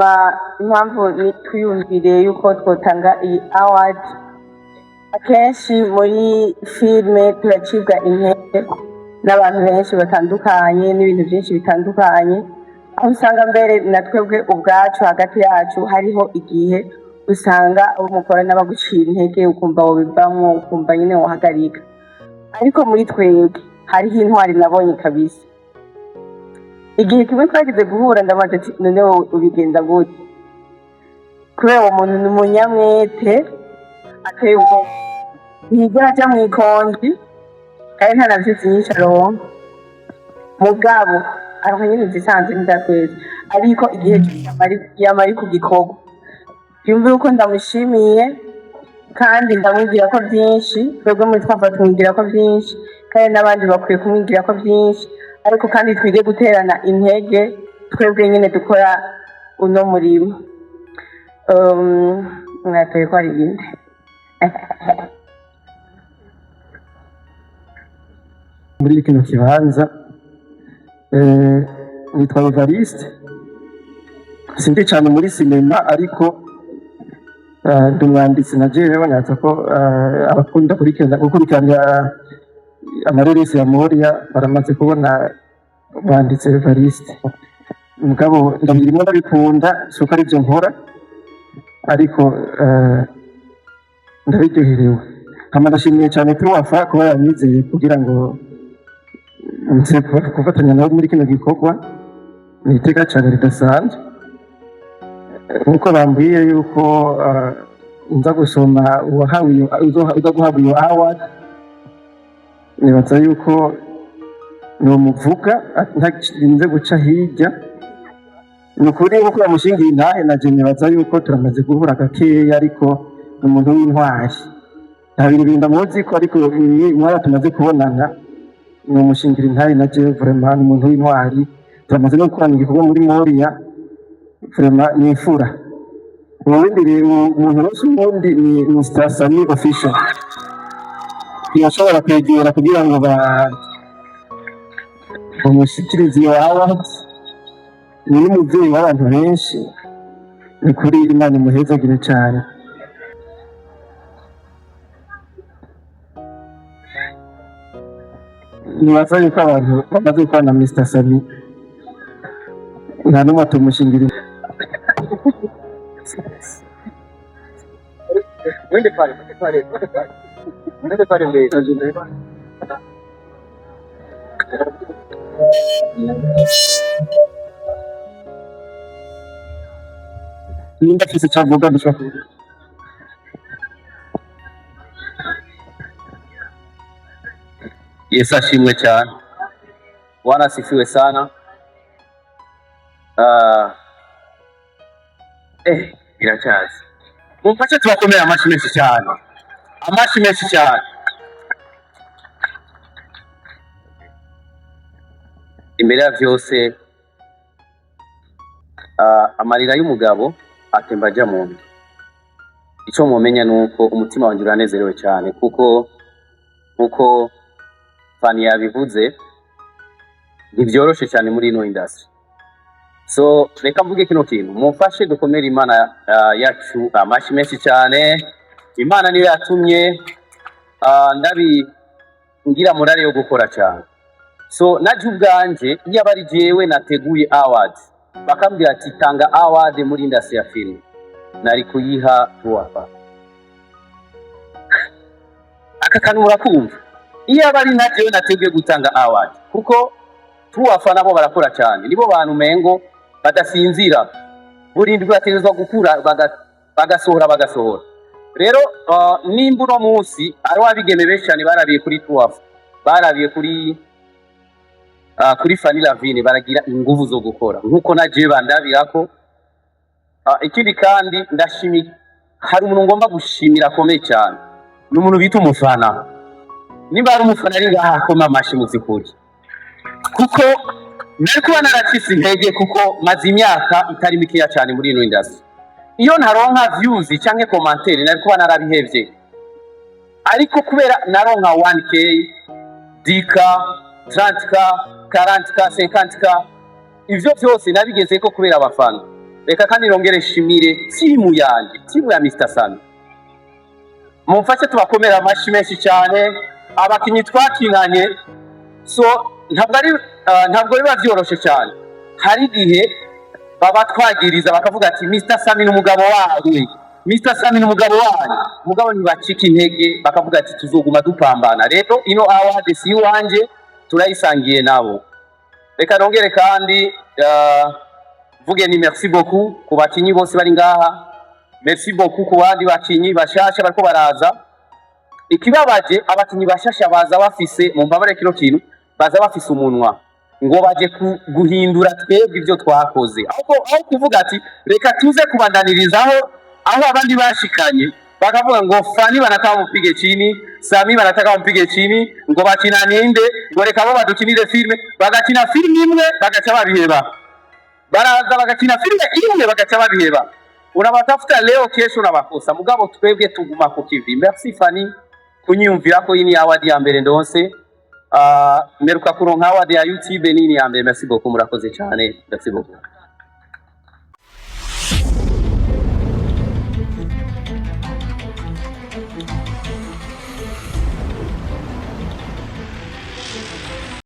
hama impamvu twiyumviriye yuko twotanga iyi award, akenshi muri filime turacibwa intege n'abantu benshi batandukanye n'ibintu byinshi bitandukanye, aho usanga mbere na twebwe ubwacu hagati yacu hariho igihe usanga abo mukora n'abaguciye intege ukumva wobivamwo ukumva nyine wohagarika, ariko muri twebwe hariho intwari nabonye kabisa. Igihe kimwe twagize guhura ndabaza ati none ubigenza gute, kubera uwo muntu ni umunyamwete ateye ubwoba, ntiyigera aja mw'ikonji kandi nta na vyose nyinshi aronka, mugabo aronka nyene zisanzwe n'izakwezi, ariko igihe yama ari ku gikorwa. Yumve yuko ndamushimiye kandi ndamwibwira ko vyinshi, twebwe muri Twafa tumwibwira ko vyinshi kandi n'abandi bakwiye kumwibwira ko vyinshi, ariko kandi twige guterana intege twebwe nyene dukora uno murimo. Mwatoye ko ari ibindi muri kino kibanza. Nitwa Evariste, sindi cyane muri sinema ariko ndi umwanditsi na jewe natsa ko abakunda gukurikirana amareresi ya Moria baramaze kubona umwanditsi Evariste. Mugabo ndabirimo ndabikunda suko ari byo nkora, ariko ndabiryoherewe. Hama ndashimiye cyane Twafa kuba yanyizeye kugira ngo nze kufatanya nabo muri kino gikorwa, ni iteka cyane ridasanzwe. Nkuko bambwiye yuko nza gusoma uza guhabwa iyo award, nibaza yuko nomuvuga ntarinze guca hirya. Ni ukuri nkuko bamushingiye intahe naje nibaza yuko turamaze guhura gakeya, ariko ni umuntu w'intwari. Nta bintu bindamuzi ko, ariko mwara tumaze kubonana ni umushingira intahe na jewe vraiment ni umuntu w'intwari. Turamaze no gukorana igikorwa muri Moria, vraiment ni imfura. Ubundi rero umuntu wese ubundi ni Mr. Sami official yashobora kwegera kugira ngo bamushyikirize iyo award. Ni n'umubyeyi w'abantu benshi, ni kuri Imana imuhezagire cyane. Nibaza yuko abantu bamaze gukorana na Mr. Sami nta n'umwe atamushingira. Wende pale mbele. Nimba kise cyavuga dushaka. Yesu ashimwe cyane. Bwana asifiwe sana. Iracyazi. Mumfashe tubakomera amashi menshi cyane. Amashi menshi cyane. Imbere ya vyose amarira y'umugabo atemba ajya mu nda. Icyo mumenya nuko umutima wanjye uranezerewe cyane, kuko Fani yabivuze ntibyoroshe cyane muri ino industry. So reka mvuge kino kintu, mumfashe dukomere Imana yacu amashi menshi cyane. Imana niyo yatumye ngira morale yo gukora cyane. So naje ubwanje iyo bari jewe nateguye award, bakambwira ati tanga award muri industry ya film, nari kuyiha Twafa. Aka kantu murakumva, iyo bari naje nateguye gutanga award, kuko Twafa nabo barakora cyane, nibo bantu mengo badasinzira, buri ndwi bategezwa gukura bagasohora. Rero nimba uno munsi ari wabigeme benshi cyane barabiye kuri Twafa, barabiye kuri Fanny Lavine, baragira inguvu zo gukora nkuko naje bandabirako. Ikindi kandi ndashimira, hari umuntu ngomba gushimira akomeye cyane, ni umuntu bita umufana. Nimba ari umufana ari ngaha akoma amashi muzikuri, kuko nari kuba naracitse intege, kuko maze imyaka itari mikeya cyane muri ino industry. Iyo ntaronka views cyangwa commentaire nari kuba narabihevye, ariko kubera naronka 1k, 10k, 30k, 40k, 50k, ivyo byose nabigeze ko kubera abafana. reka kandi nongere shimire timu yanjye, timu ya Mr Sami. Mumfashe tubakomera amashi menshi cyane abakinyi twakinanye. So ntabwo biba byoroshe cyane, hari igihe baba twagiriza bakavuga ati Mr Sami n'umugabo wawe, Mr Sami n'umugabo wanyu, mugabo ntibacika intege bakavuga ati tuzoguma dupambana. Rero ino award si wanje, turayisangiye nabo. Reka nongere kandi vuge ni merci beaucoup ku bakinyi bose bari ngaha, merci beaucoup ku bandi bakinyi bashasha bariko baraza. Ikibabaje abakinyi bashasha baza bafise mu mbabare kino kintu, baza bafise umunwa ngo baje guhindura twebwe ibyo twakoze, aho kuvuga ati reka tuze kubandanirizaho aho abandi bashikanye, bakavuga ngo Fani banataka mpige chini, Sami banataka mpige chini, ngo bakina ninde, ngo reka bo badukinire filme, bagakina filme imwe bagaca babiheba, baraza bagakina filme imwe bagaca babiheba. Unabatafuta leo kesho unabakosa, mugabo twebwe tuguma ku kivi. Merci Fani kunyumvira ko ini award ya mbere ndonse. Meruka kuronka award ya YouTube nini ya mbere. Merci beaucoup, murakoze cyane. Merci beaucoup.